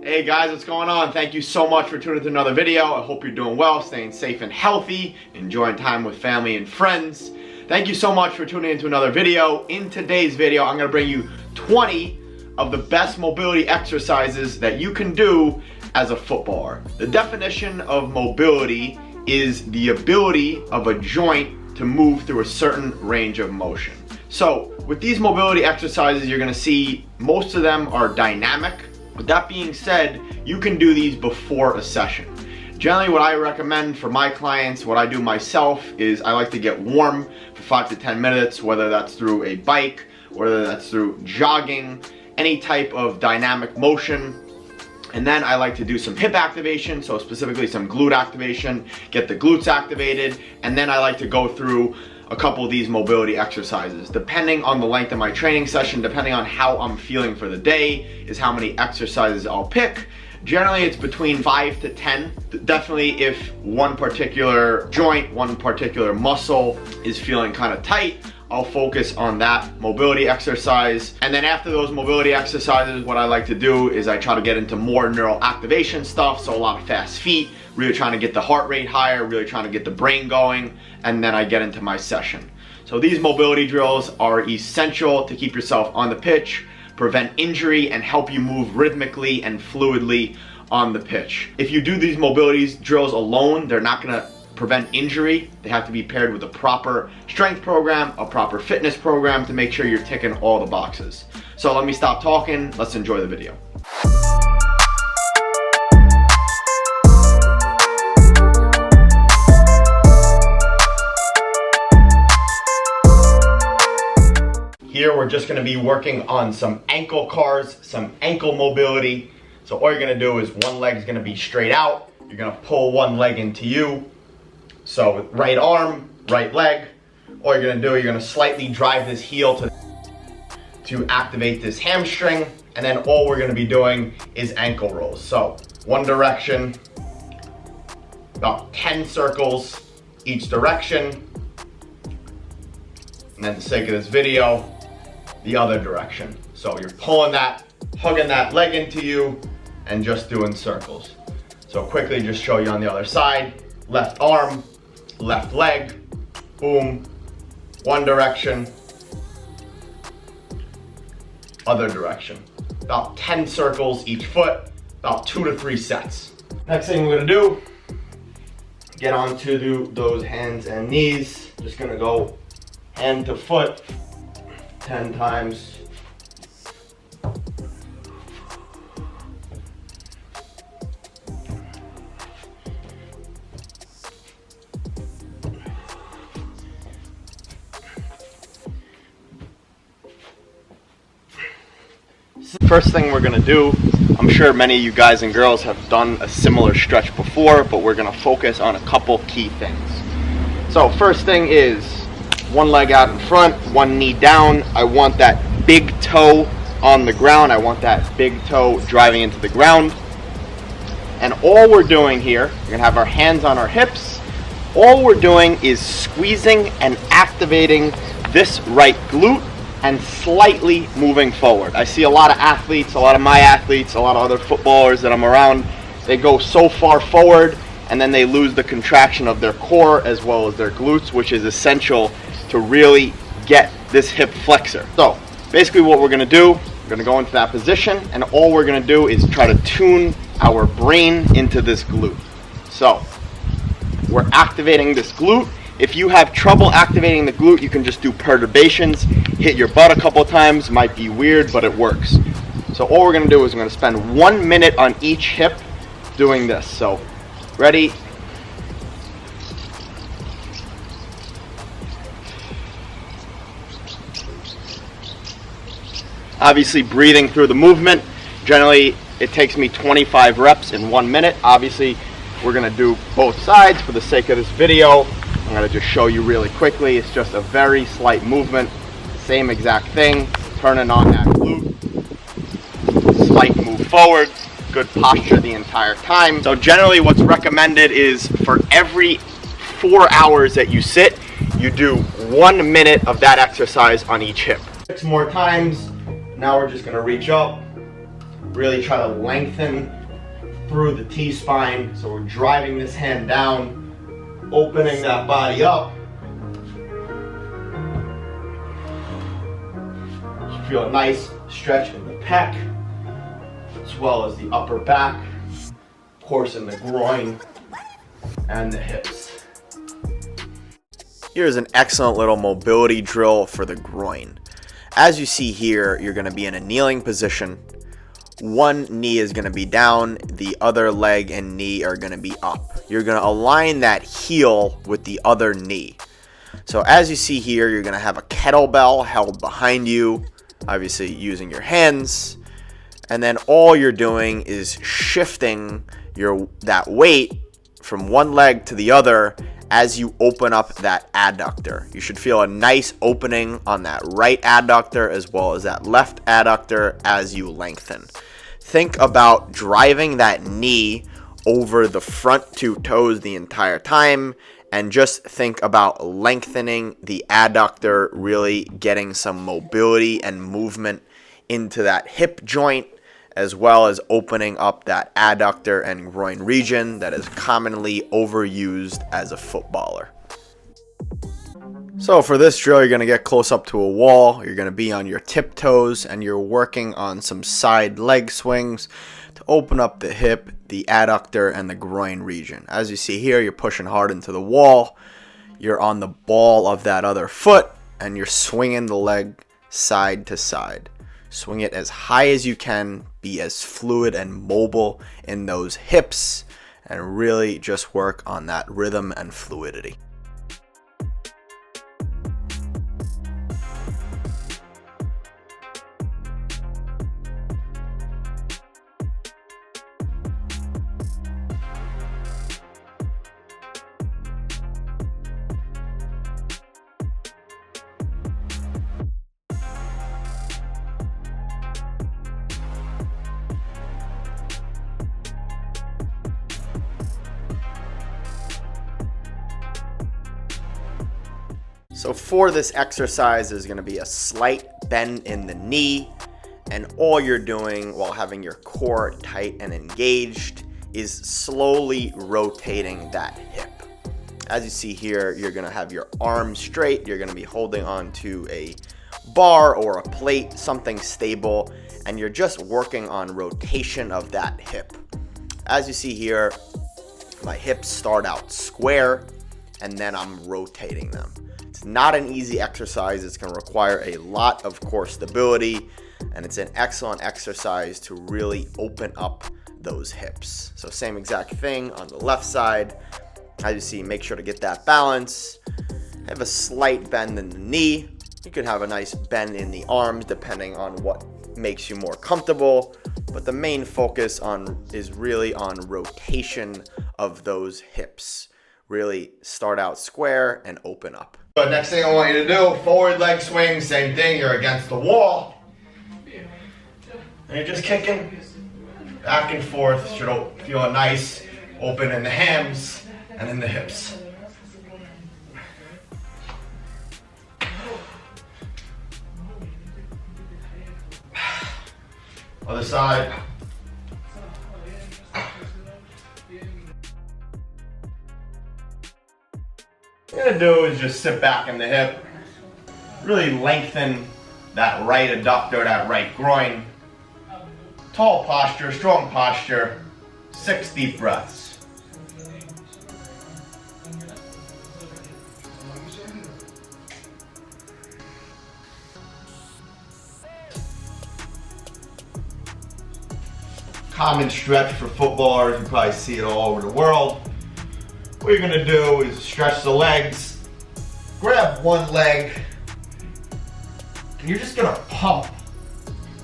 Hey guys, what's going on? Thank you so much for tuning to another video. I hope you're doing well, staying safe and healthy, enjoying time with family and friends. Thank you so much for tuning into another video. In today's video, I'm gonna bring you 20 of the best mobility exercises that you can do as a footballer. The definition of mobility is the ability of a joint to move through a certain range of motion. So with these mobility exercises, you're gonna see most of them are dynamic. With that being said, you can do these before a session. Generally, what I recommend for my clients, what I do myself, is I like to get warm for 5 to 10 minutes, whether that's through a bike, whether that's through jogging, any type of dynamic motion. And then I like to do some hip activation, so specifically some glute activation, get the glutes activated, and then I like to go through a couple of these mobility exercises. Depending on the length of my training session, depending on how I'm feeling for the day, is how many exercises I'll pick. Generally, it's between 5 to 10. Definitely if one particular joint, one particular muscle is feeling kind of tight, I'll focus on that mobility exercise. And then after those mobility exercises, what I like to do is I try to get into more neural activation stuff, so a lot of fast feet, really trying to get the heart rate higher, really trying to get the brain going, and then I get into my session. So these mobility drills are essential to keep yourself on the pitch, prevent injury, and help you move rhythmically and fluidly on the pitch. If you do these mobility drills alone, they're not gonna prevent injury. They have to be paired with a proper strength program, a proper fitness program to make sure you're ticking all the boxes. So let me stop talking, let's enjoy the video. Here we're just gonna be working on some ankle cars, some ankle mobility. So all you're gonna do is one leg's gonna be straight out. You're gonna pull one leg into you. So with right arm, right leg, all you're gonna do, you're gonna slightly drive this heel to activate this hamstring. And then all we're gonna be doing is ankle rolls. So one direction, about 10 circles each direction. And then for the sake of this video, the other direction. So you're pulling that, hugging that leg into you, and just doing circles. So quickly just show you on the other side. Left arm, left leg, boom, one direction, other direction. About 10 circles each foot, about 2 to 3 sets. Next thing we're gonna do, get onto those hands and knees. Just gonna go hand to foot 10 times. First thing we're gonna do, I'm sure many of you guys and girls have done a similar stretch before, but we're gonna focus on a couple key things. So first thing is one leg out in front, one knee down. I want that big toe on the ground. I want that big toe driving into the ground. And all we're doing here, we're gonna have our hands on our hips. All we're doing is squeezing and activating this right glute and slightly moving forward. I see a lot of athletes, a lot of my athletes, a lot of other footballers that I'm around, they go so far forward and then they lose the contraction of their core as well as their glutes, which is essential to really get this hip flexor. So basically what we're gonna do, we're gonna go into that position, and all we're gonna do is try to tune our brain into this glute. So we're activating this glute. If you have trouble activating the glute, you can just do perturbations, hit your butt a couple times, might be weird, but it works. So all we're gonna do is we're gonna spend 1 minute on each hip doing this. So ready? Obviously breathing through the movement. Generally it takes me 25 reps in 1 minute. Obviously we're gonna do both sides for the sake of this video. I'm gonna just show you really quickly. It's just a very slight movement, same exact thing, turning on that glute, slight move forward, good posture the entire time. So generally what's recommended is for every 4 hours that you sit, you do 1 minute of that exercise on each hip. 6 more times. Now we're just gonna reach up, Really try to lengthen through the T-spine. So we're driving this hand down, opening that body up. You feel a nice stretch in the pec, as well as the upper back, of course in the groin and the hips. Here's an excellent little mobility drill for the groin. As you see here, you're going to be in a kneeling position. One knee is going to be down, the other leg and knee are going to be up. You're going to align that heel with the other knee. So as you see here, you're going to have a kettlebell held behind you, obviously using your hands. And then all you're doing is shifting that weight from one leg to the other as you open up that adductor. You should feel a nice opening on that right adductor as well as that left adductor as you lengthen. Think about driving that knee over the front two toes the entire time, and just think about lengthening the adductor, really getting some mobility and movement into that hip joint, as well as opening up that adductor and groin region that is commonly overused as a footballer. So for this drill, you're going to get close up to a wall, you're going to be on your tiptoes, and you're working on some side leg swings to open up the hip, the adductor, and the groin region. As you see here, you're pushing hard into the wall, you're on the ball of that other foot, and you're swinging the leg side to side. Swing it as high as you can, be as fluid and mobile in those hips, and really just work on that rhythm and fluidity. So for this exercise, there's going to be a slight bend in the knee, and all you're doing while having your core tight and engaged is slowly rotating that hip. As you see here, you're going to have your arms straight, you're going to be holding on to a bar or a plate, something stable, and you're just working on rotation of that hip. As you see here, my hips start out square, and then I'm rotating them. It's not an easy exercise. It's going to require a lot of core stability, and it's an excellent exercise to really open up those hips. So same exact thing on the left side. As you see, make sure to get that balance. Have a slight bend in the knee. You can have a nice bend in the arms depending on what makes you more comfortable, but the main focus is really on rotation of those hips. Really start out square and open up. But next thing I want you to do, forward leg swing, same thing, you're against the wall. And you're just kicking back and forth. Should feel a nice open in the hams and in the hips. Other side. What you're going to do is just sit back in the hip, really lengthen that right adductor, that right groin. Tall posture, strong posture, 6 deep breaths. Common stretch for footballers, you probably see it all over the world. What you're going to do is stretch the legs, grab one leg, and you're just going to pump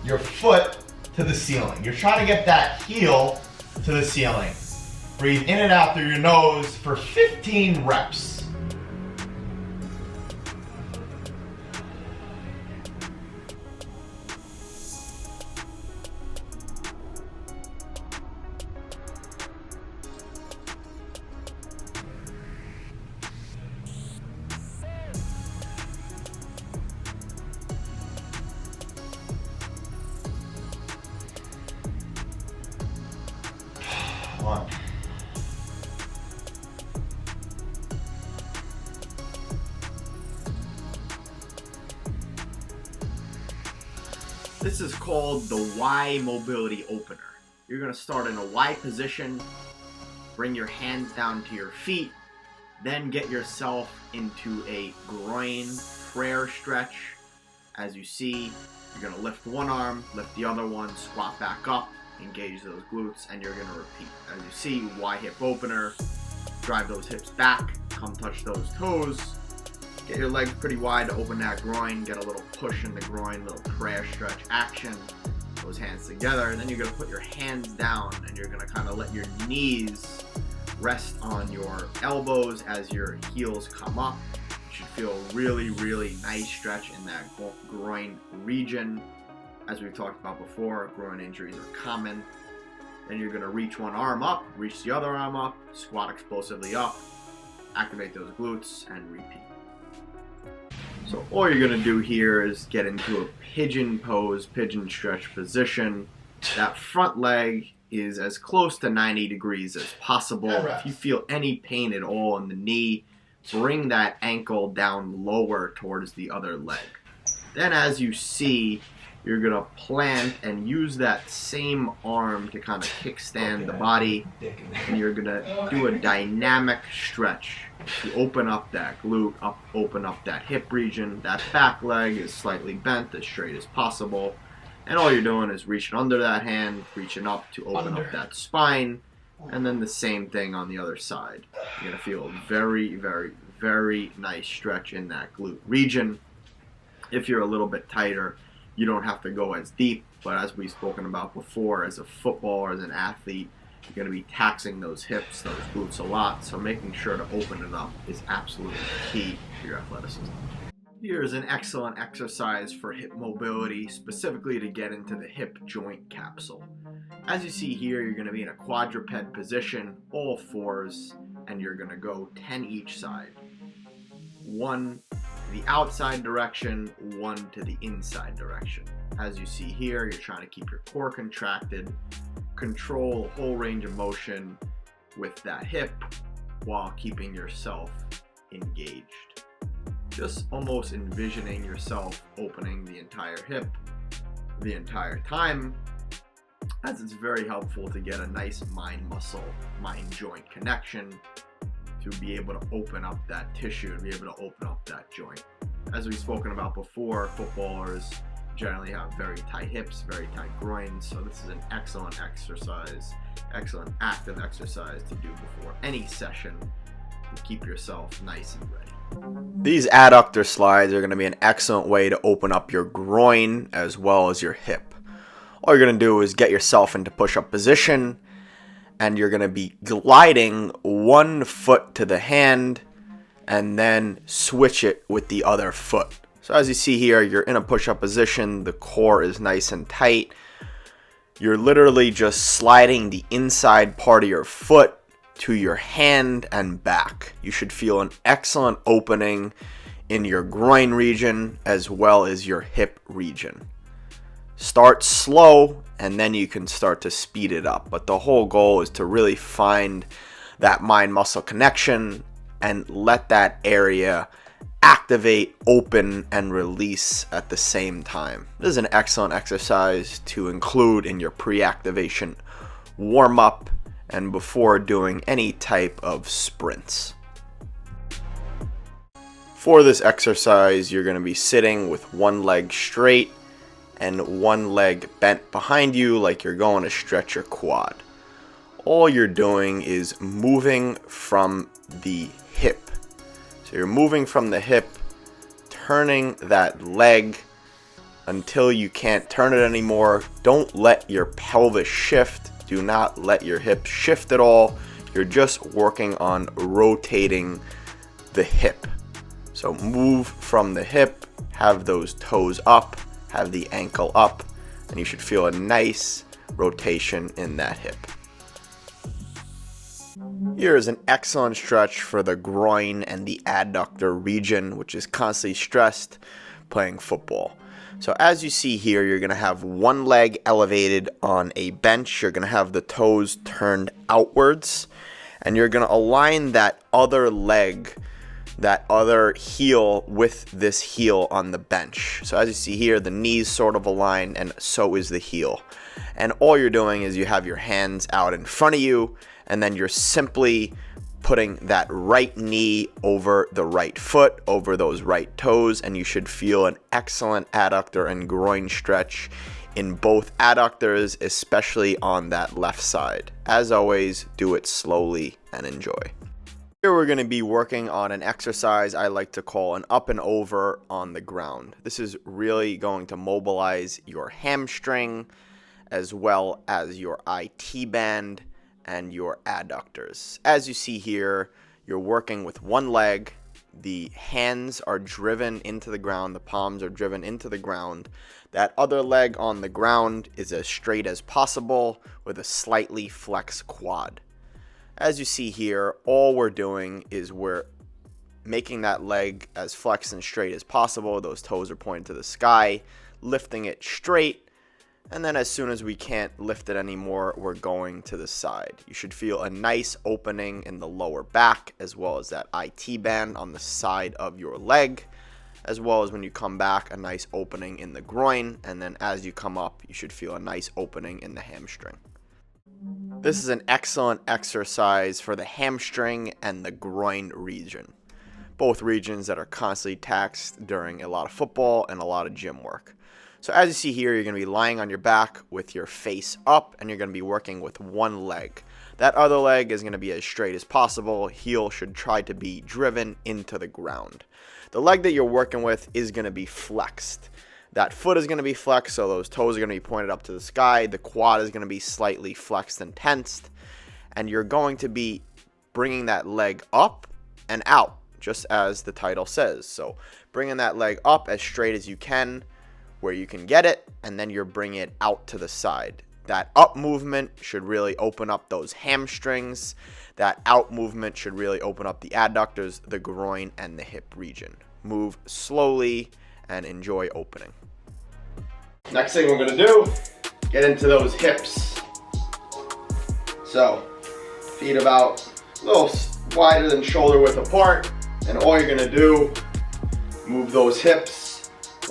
your foot to the ceiling. You're trying to get that heel to the ceiling. Breathe in and out through your nose for 15 reps. Come on. This is called the Y mobility opener. You're gonna start in a Y position, bring your hands down to your feet, then get yourself into a groin prayer stretch. As you see, you're gonna lift one arm, lift the other one, squat back up, engage those glutes, and you're gonna repeat. As you see, Y hip opener, drive those hips back, come touch those toes, get your legs pretty wide to open that groin, get a little push in the groin, little prayer stretch action, those hands together, and then you're gonna put your hands down and you're gonna kind of let your knees rest on your elbows as your heels come up. You should feel a really, really nice stretch in that groin region. As we've talked about before, groin injuries are common. Then you're gonna reach one arm up, reach the other arm up, squat explosively up, activate those glutes, and repeat. So all you're gonna do here is get into a pigeon pose, pigeon stretch position. That front leg is as close to 90 degrees as possible. If you feel any pain at all in the knee, bring that ankle down lower towards the other leg. Then as you see, you're gonna plant and use that same arm to kind of kickstand the body, and you're gonna do a dynamic stretch to open up that glute, open up that hip region. That back leg is slightly bent as straight as possible, and all you're doing is reaching under that hand, reaching up to open up that spine, and then the same thing on the other side. You're gonna feel a very, very, very nice stretch in that glute region. If you're a little bit tighter, you don't have to go as deep, but as we've spoken about before, as a footballer, as an athlete, you're going to be taxing those hips, those glutes a lot, so making sure to open it up is absolutely key to your athleticism. Here's an excellent exercise for hip mobility, specifically to get into the hip joint capsule. As you see here, you're going to be in a quadruped position, all fours, and you're going to go 10 each side. 1 to the outside direction, 1 to the inside direction. As you see here, you're trying to keep your core contracted, control a whole range of motion with that hip while keeping yourself engaged. Just almost envisioning yourself opening the entire hip the entire time, as it's very helpful to get a nice mind-muscle, mind-joint connection to be able to open up that tissue and be able to open up that joint. As we've spoken about before, footballers generally have very tight hips, very tight groins, so this is an excellent exercise, excellent active exercise to do before any session to keep yourself nice and ready. These adductor slides are going to be an excellent way to open up your groin as well as your hip. All you're going to do is get yourself into push-up position, and you're going to be gliding one foot to the hand and then switch it with the other foot. So as you see here, you're in a push-up position, the core is nice and tight. You're literally just sliding the inside part of your foot to your hand and back. You should feel an excellent opening in your groin region as well as your hip region. Start slow and then you can start to speed it up. But the whole goal is to really find that mind-muscle connection and let that area activate, open, and release at the same time. This is an excellent exercise to include in your pre-activation warm-up and before doing any type of sprints. For this exercise, you're going to be sitting with one leg straight and one leg bent behind you like you're going to stretch your quad. All you're doing is moving from the hip. So you're moving from the hip, turning that leg until you can't turn it anymore. Don't let your pelvis shift. Do not let your hips shift at all. You're just working on rotating the hip. So move from the hip, have those toes up, have the ankle up, and you should feel a nice rotation in that hip. Here is an excellent stretch for the groin and the adductor region, which is constantly stressed playing football. So as you see here, you're going to have one leg elevated on a bench. You're going to have the toes turned outwards, and you're going to align that other leg, that other heel, with this heel on the bench. So as you see here, the knees sort of align, and so is the heel. And all you're doing is you have your hands out in front of you, and then you're simply putting that right knee over the right foot, over those right toes, and you should feel an excellent adductor and groin stretch in both adductors, especially on that left side. As always, do it slowly and enjoy. Here we're going to be working on an exercise I like to call an up and over on the ground. This is really going to mobilize your hamstring as well as your IT band and your adductors. As you see here, you're working with one leg. The hands are driven into the ground. The palms are driven into the ground. That other leg on the ground is as straight as possible with a slightly flexed quad. As you see here, all we're doing is we're making that leg as flexed and straight as possible. Those toes are pointing to the sky, lifting it straight. And then as soon as we can't lift it anymore, we're going to the side. You should feel a nice opening in the lower back, as well as that IT band on the side of your leg, as well as when you come back, a nice opening in the groin. And then as you come up, you should feel a nice opening in the hamstring. This is an excellent exercise for the hamstring and the groin region, both regions that are constantly taxed during a lot of football and a lot of gym work. So as you see here, you're going to be lying on your back with your face up, and you're going to be working with one leg. That other leg is going to be as straight as possible. Heel should try to be driven into the ground. The leg that you're working with is going to be flexed. That foot is going to be flexed, so those toes are going to be pointed up to the sky. The quad is going to be slightly flexed and tensed, and you're going to be bringing that leg up and out, just as the title says. So bringing that leg up as straight as you can, where you can get it, and then you're bringing it out to the side. That up movement should really open up those hamstrings. That out movement should really open up the adductors, the groin, and the hip region. Move slowly and enjoy opening. Next thing we're going to do, get into those hips. So, feet about a little wider than shoulder width apart, and all you're going to do, move those hips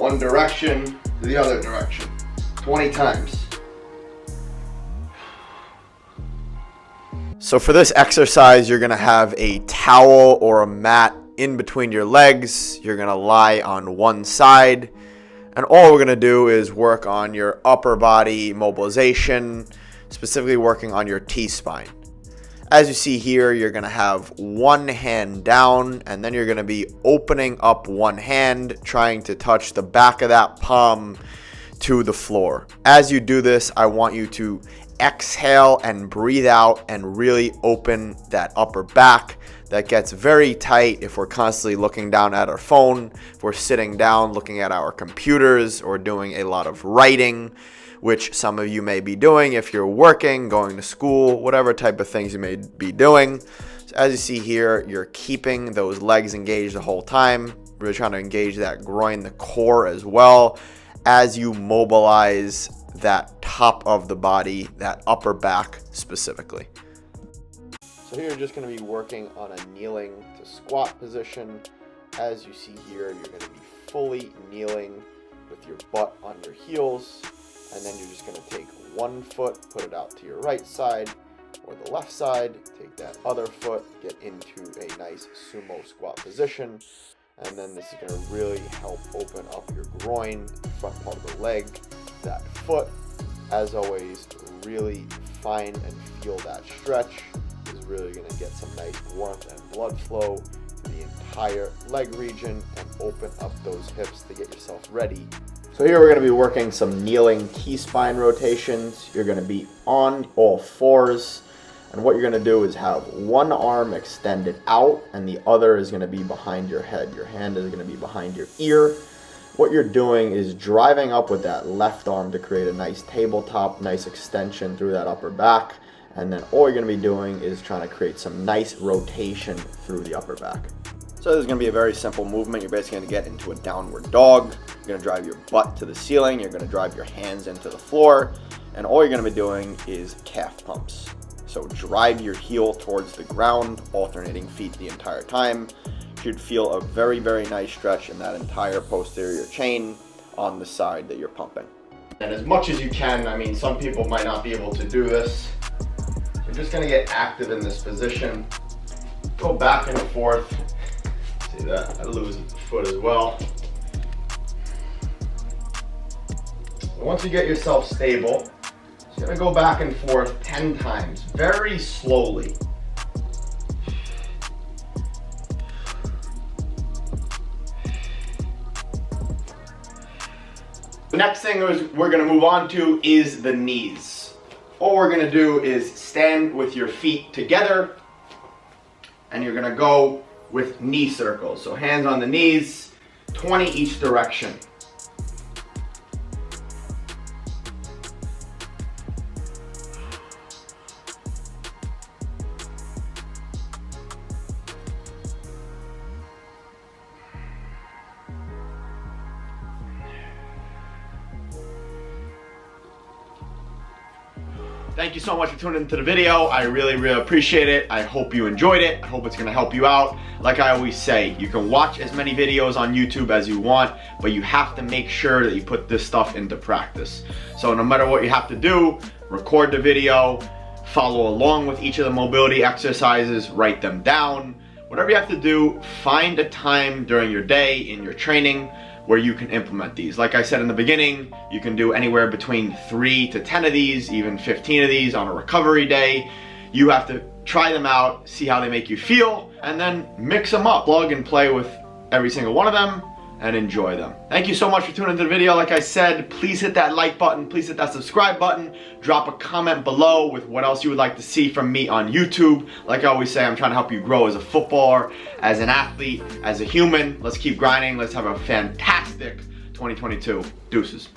one direction to the other direction 20 times. So for this exercise, you're going to have a towel or a mat in between your legs. You're going to lie on one side, and all we're going to do is work on your upper body mobilization, specifically working on your T-spine. As you see here, you're going to have one hand down, and then you're going to be opening up one hand, trying to touch the back of that palm to the floor. As you do this, I want you to exhale and breathe out and really open that upper back. That gets very tight if we're constantly looking down at our phone, if we're sitting down looking at our computers, or doing a lot of writing, which some of you may be doing if you're working, going to school, whatever type of things you may be doing. So as you see here, you're keeping those legs engaged the whole time. Really trying to engage that groin, the core as well, as you mobilize that top of the body, that upper back specifically. So here you're just going to be working on a kneeling to squat position. As you see here, you're going to be fully kneeling with your butt on your heels. And then you're just going to take one foot, put it out to your right side or the left side, take that other foot, get into a nice sumo squat position. And then this is going to really help open up your groin, the front part of the leg, that foot. As always, really find and feel that stretch. Is really going to get some nice warmth and blood flow to the entire leg region and open up those hips to get yourself ready. So here we're going to be working some kneeling T-spine rotations. You're going to be on all fours, and what you're going to do is have one arm extended out and the other is going to be behind your head. Your hand is going to be behind your ear. What you're doing is driving up with that left arm to create a nice tabletop, nice extension through that upper back, and then all you're going to be doing is trying to create some nice rotation through the upper back. So this is going to be a very simple movement. You're basically going to get into a downward dog. You're going to drive your butt to the ceiling. You're going to drive your hands into the floor. And all you're going to be doing is calf pumps. So drive your heel towards the ground, alternating feet the entire time. You should feel a very, very nice stretch in that entire posterior chain on the side that you're pumping. And as much as you can, I mean, some people might not be able to do this. You're just going to get active in this position. Go back and forth. See that? I lose a foot as well. Once you get yourself stable, you're going to go back and forth 10 times, very slowly. The next thing we're going to move on to is the knees. All we're going to do is stand with your feet together, and you're going to go with knee circles. So hands on the knees, 20 each direction. Thank you so much for tuning into the video. I really, really appreciate it. I hope you enjoyed it. I hope it's gonna help you out. Like I always say, you can watch as many videos on YouTube as you want, but you have to make sure that you put this stuff into practice. So no matter what you have to do, record the video, follow along with each of the mobility exercises, write them down. Whatever you have to do, find a time during your day in your training where you can implement these. Like I said in the beginning, you can do anywhere between 3 to 10 of these, even 15 of these on a recovery day. You have to try them out, see how they make you feel, and then mix them up. Plug and play with every single one of them and enjoy them. Thank you so much for tuning into the video. Like I said, please hit that like button, please hit that subscribe button, drop a comment below with what else you would like to see from me on YouTube. Like I always say, I'm trying to help you grow as a footballer, as an athlete, as a human. Let's keep grinding. Let's have a fantastic 2022. Deuces.